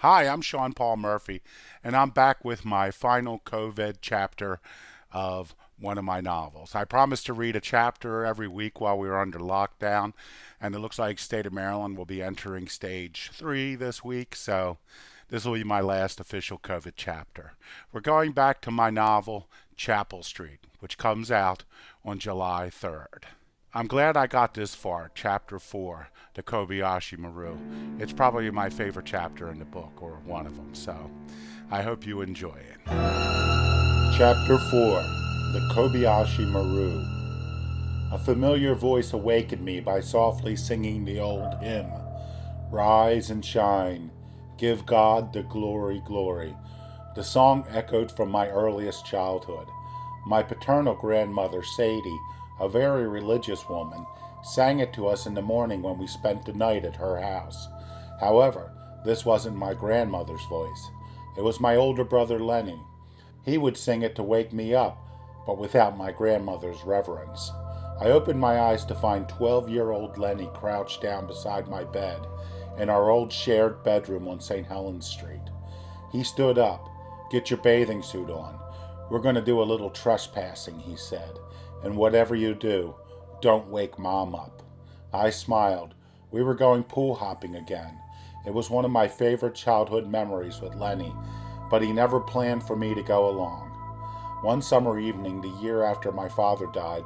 Hi, I'm Sean Paul Murphy, and I'm back with my final COVID chapter of one of my novels. I promised to read a chapter every week while we were under lockdown, and it looks like state of Maryland will be entering stage 3 this week, so this will be my last official COVID chapter. We're going back to my novel, Chapel Street, which comes out on July 3rd. I'm glad I got this far, chapter 4, the Kobayashi Maru. It's probably my favorite chapter in the book, or one of them, so I hope you enjoy it. Chapter 4, the Kobayashi Maru. A familiar voice awakened me by softly singing the old hymn, Rise and shine, give God the glory, glory. The song echoed from my earliest childhood. My paternal grandmother, Sadie, a very religious woman, sang it to us in the morning when we spent the night at her house. However, this wasn't my grandmother's voice. It was my older brother Lenny. He would sing it to wake me up, but without my grandmother's reverence. I opened my eyes to find 12-year-old Lenny crouched down beside my bed in our old shared bedroom on St. Helens Street. He stood up. Get your bathing suit on. We're going to do a little trespassing, he said. And whatever you do, don't wake Mom up. I smiled. We were going pool hopping again. It was one of my favorite childhood memories with Lenny, but he never planned for me to go along. One summer evening, the year after my father died,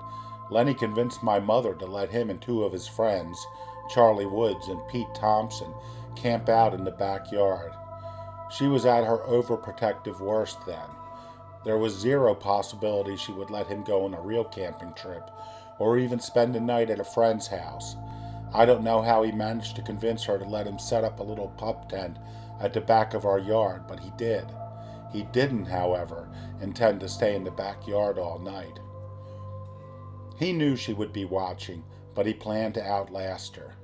Lenny convinced my mother to let him and two of his friends, Charlie Woods and Pete Thompson, camp out in the backyard. She was at her overprotective worst then. There was zero possibility she would let him go on a real camping trip, or even spend the night at a friend's house. I don't know how he managed to convince her to let him set up a little pup tent at the back of our yard, but he did. He didn't, however, intend to stay in the backyard all night. He knew she would be watching, but he planned to outlast her.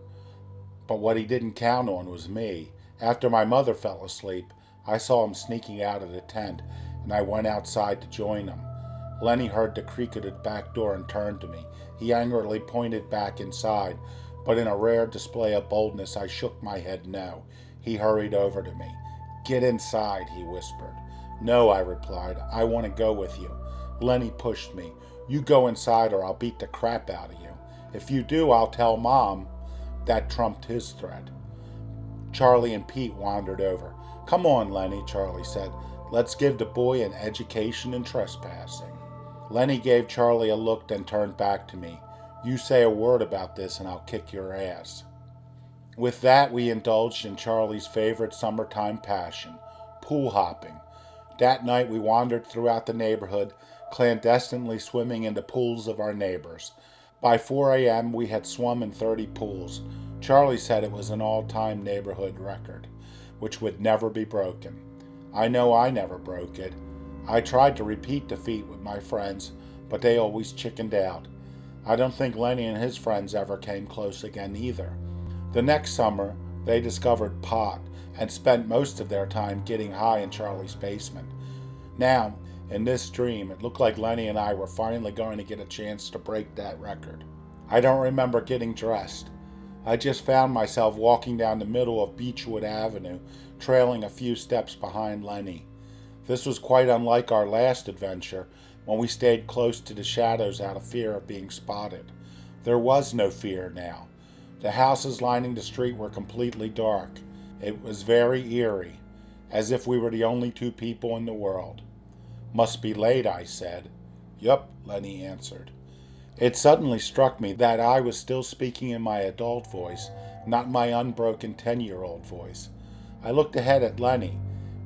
But what he didn't count on was me. After my mother fell asleep, I saw him sneaking out of the tent, and I went outside to join him. Lenny heard the creak of the back door and turned to me. He angrily pointed back inside, but in a rare display of boldness, I shook my head no. He hurried over to me. Get inside, he whispered. No, I replied. I want to go with you. Lenny pushed me. You go inside or I'll beat the crap out of you. If you do, I'll tell Mom. That trumped his threat. Charlie and Pete wandered over. Come on, Lenny, Charlie said. Let's give the boy an education in trespassing. Lenny gave Charlie a look, then turned back to me. You say a word about this and I'll kick your ass. With that, we indulged in Charlie's favorite summertime passion, pool hopping. That night we wandered throughout the neighborhood, clandestinely swimming in the pools of our neighbors. By 4 a.m. we had swum in 30 pools. Charlie said it was an all-time neighborhood record, which would never be broken. I know I never broke it. I tried to repeat the feat with my friends, but they always chickened out. I don't think Lenny and his friends ever came close again either. The next summer, they discovered pot and spent most of their time getting high in Charlie's basement. Now, in this dream, it looked like Lenny and I were finally going to get a chance to break that record. I don't remember getting dressed. I just found myself walking down the middle of Beechwood Avenue, trailing a few steps behind Lenny. This was quite unlike our last adventure, when we stayed close to the shadows out of fear of being spotted. There was no fear now. The houses lining the street were completely dark. It was very eerie, as if we were the only two people in the world. Must be late, I said. Yup, Lenny answered. It suddenly struck me that I was still speaking in my adult voice, not my unbroken 10-year-old voice. I looked ahead at Lenny.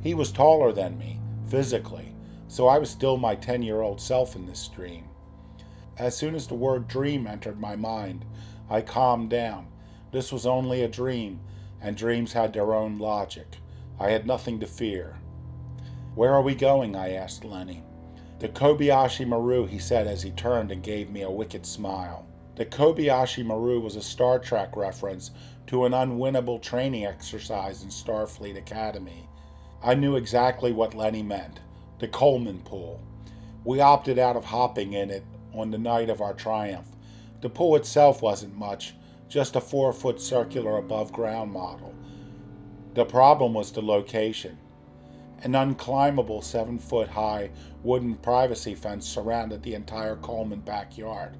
He was taller than me, physically, so I was still my 10-year-old self in this dream. As soon as the word dream entered my mind, I calmed down. This was only a dream, and dreams had their own logic. I had nothing to fear. Where are we going? I asked Lenny. The Kobayashi Maru, he said as he turned and gave me a wicked smile. The Kobayashi Maru was a Star Trek reference to an unwinnable training exercise in Starfleet Academy. I knew exactly what Lenny meant. The Coleman Pool. We opted out of hopping in it on the night of our triumph. The pool itself wasn't much, just a 4-foot circular above-ground model. The problem was the location. An unclimbable 7-foot high wooden privacy fence surrounded the entire Coleman backyard.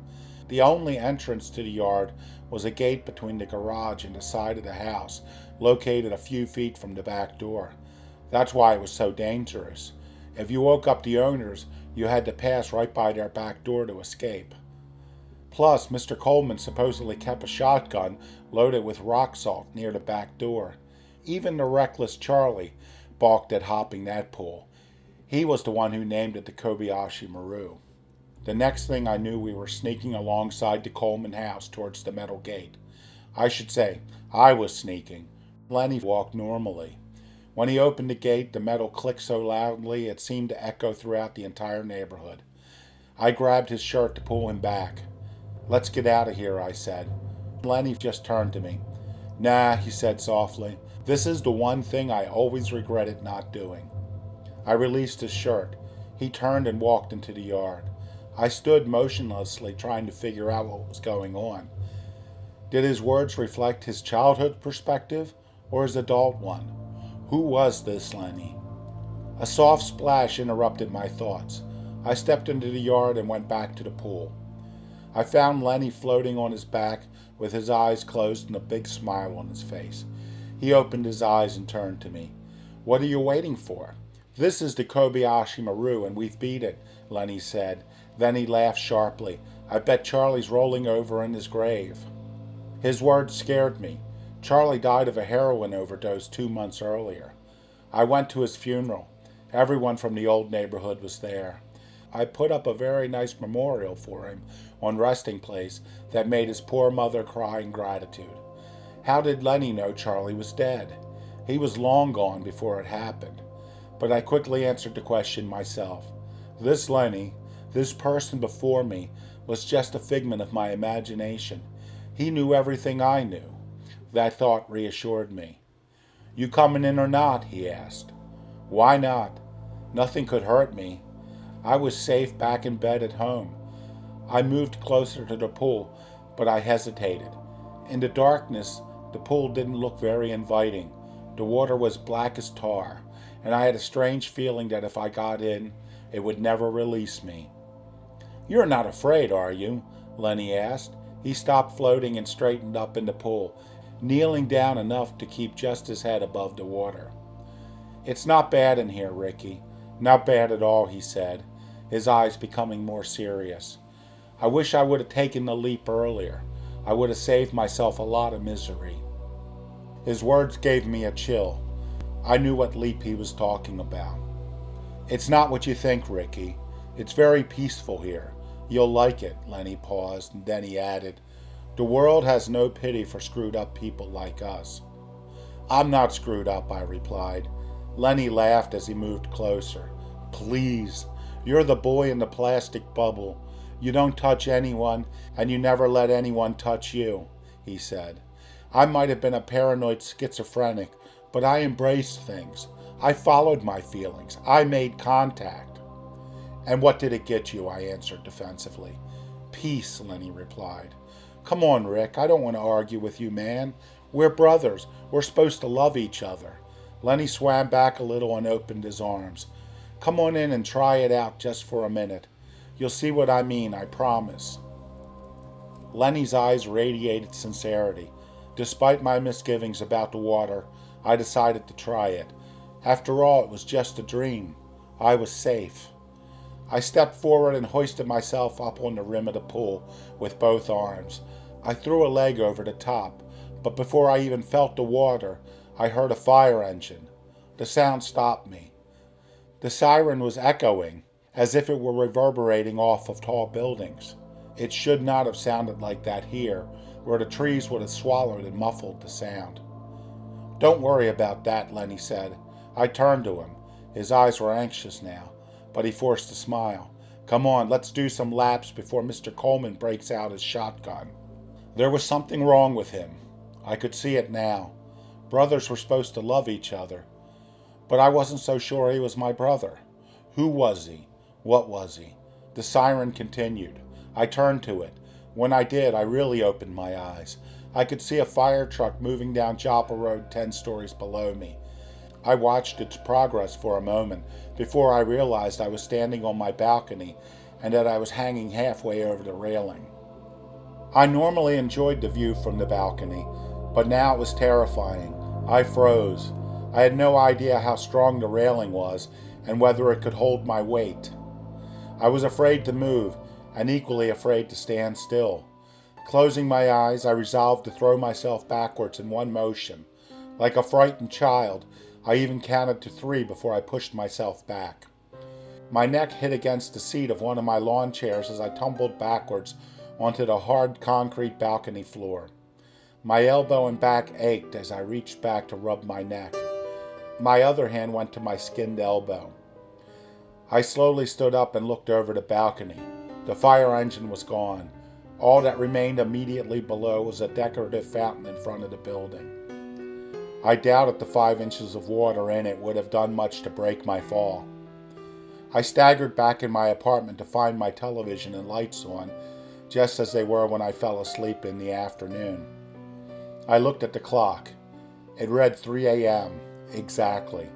The only entrance to the yard was a gate between the garage and the side of the house, located a few feet from the back door. That's why it was so dangerous. If you woke up the owners, you had to pass right by their back door to escape. Plus, Mr. Coleman supposedly kept a shotgun loaded with rock salt near the back door. Even the reckless Charlie balked at hopping that pool. He was the one who named it the Kobayashi Maru. The next thing I knew, we were sneaking alongside the Coleman house towards the metal gate. I should say, I was sneaking. Lenny walked normally. When he opened the gate, the metal clicked so loudly it seemed to echo throughout the entire neighborhood. I grabbed his shirt to pull him back. "Let's get out of here," I said. Lenny just turned to me. "Nah," he said softly. "This is the one thing I always regretted not doing." I released his shirt. He turned and walked into the yard. I stood motionlessly trying to figure out what was going on. Did his words reflect his childhood perspective or his adult one? Who was this Lenny? A soft splash interrupted my thoughts. I stepped into the yard and went back to the pool. I found Lenny floating on his back with his eyes closed and a big smile on his face. He opened his eyes and turned to me. "What are you waiting for?" "This is the Kobayashi Maru and we've beat it," Lenny said. Then he laughed sharply. "I bet Charlie's rolling over in his grave." His words scared me. Charlie died of a heroin overdose 2 months earlier. I went to his funeral. Everyone from the old neighborhood was there. I put up a very nice memorial for him on Resting Place that made his poor mother cry in gratitude. How did Lenny know Charlie was dead? He was long gone before it happened. But I quickly answered the question myself. This Lenny, this person before me, was just a figment of my imagination. He knew everything I knew. That thought reassured me. "You coming in or not?" he asked. "Why not? Nothing could hurt me. I was safe back in bed at home." I moved closer to the pool, but I hesitated. In the darkness, the pool didn't look very inviting. The water was black as tar, and I had a strange feeling that if I got in, it would never release me. "You're not afraid, are you?" Lenny asked. He stopped floating and straightened up in the pool, kneeling down enough to keep just his head above the water. "It's not bad in here, Ricky. Not bad at all," he said, his eyes becoming more serious. "I wish I would have taken the leap earlier. I would have saved myself a lot of misery." His words gave me a chill. I knew what leap he was talking about. "It's not what you think, Ricky. It's very peaceful here. You'll like it." Lenny paused, and then he added, "The world has no pity for screwed up people like us." "I'm not screwed up," I replied. Lenny laughed as he moved closer. "Please, you're the boy in the plastic bubble. You don't touch anyone, and you never let anyone touch you," he said. "I might have been a paranoid schizophrenic, but I embraced things. I followed my feelings. I made contact." "And what did it get you?" I answered defensively. "Peace," Lenny replied. "Come on, Rick. I don't want to argue with you, man. We're brothers. We're supposed to love each other." Lenny swam back a little and opened his arms. "Come on in and try it out just for a minute. You'll see what I mean, I promise." Lenny's eyes radiated sincerity. Despite my misgivings about the water, I decided to try it. After all, it was just a dream. I was safe. I stepped forward and hoisted myself up on the rim of the pool with both arms. I threw a leg over the top, but before I even felt the water, I heard a fire engine. The sound stopped me. The siren was echoing, as if it were reverberating off of tall buildings. It should not have sounded like that here, where the trees would have swallowed and muffled the sound. "Don't worry about that," Lenny said. I turned to him. His eyes were anxious now, but he forced a smile. "Come on, let's do some laps before Mr. Coleman breaks out his shotgun." There was something wrong with him. I could see it now. Brothers were supposed to love each other. But I wasn't so sure he was my brother. Who was he? What was he? The siren continued. I turned to it. When I did, I really opened my eyes. I could see a fire truck moving down Chapel Road 10 stories below me. I watched its progress for a moment before I realized I was standing on my balcony and that I was hanging halfway over the railing. I normally enjoyed the view from the balcony, but now it was terrifying. I froze. I had no idea how strong the railing was and whether it could hold my weight. I was afraid to move and equally afraid to stand still. Closing my eyes, I resolved to throw myself backwards in one motion. Like a frightened child, I even counted to 3 before I pushed myself back. My neck hit against the seat of one of my lawn chairs as I tumbled backwards onto the hard concrete balcony floor. My elbow and back ached as I reached back to rub my neck. My other hand went to my skinned elbow. I slowly stood up and looked over the balcony. The fire engine was gone. All that remained immediately below was a decorative fountain in front of the building. I doubt if the 5 inches of water in it would have done much to break my fall. I staggered back in my apartment to find my television and lights on, just as they were when I fell asleep in the afternoon. I looked at the clock. It read 3 a.m. exactly.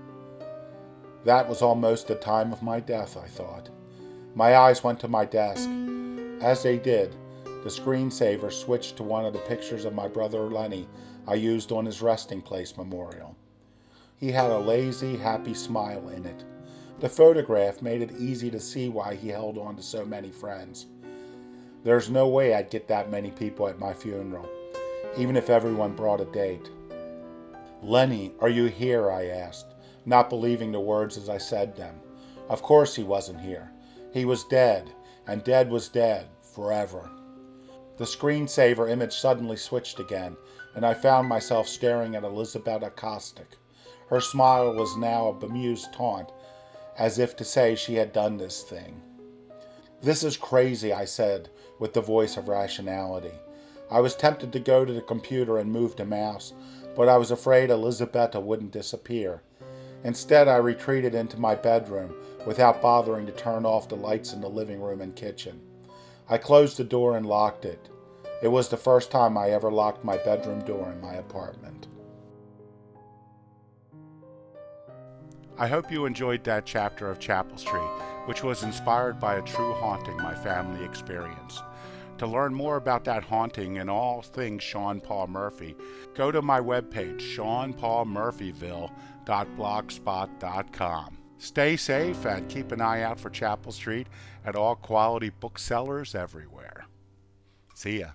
That was almost the time of my death, I thought. My eyes went to my desk. As they did, the screensaver switched to one of the pictures of my brother Lenny I used on his resting place memorial. He had a lazy, happy smile in it. The photograph made it easy to see why he held on to so many friends. There's no way I'd get that many people at my funeral, even if everyone brought a date. "Lenny, are you here?" I asked, not believing the words as I said them. Of course he wasn't here. He was dead, and dead was dead, forever. The screensaver image suddenly switched again, and I found myself staring at Elizabeth Askah. Her smile was now a bemused taunt, as if to say she had done this thing. "This is crazy," I said, with the voice of rationality. I was tempted to go to the computer and move the mouse, but I was afraid Elizabetta wouldn't disappear. Instead, I retreated into my bedroom without bothering to turn off the lights in the living room and kitchen. I closed the door and locked it. It was the first time I ever locked my bedroom door in my apartment. I hope you enjoyed that chapter of Chapel Street, which was inspired by a true haunting my family experienced. To learn more about that haunting and all things Sean Paul Murphy, go to my webpage, seanpaulmurphyville.blogspot.com. Stay safe and keep an eye out for Chapel Street at all quality booksellers everywhere. See ya.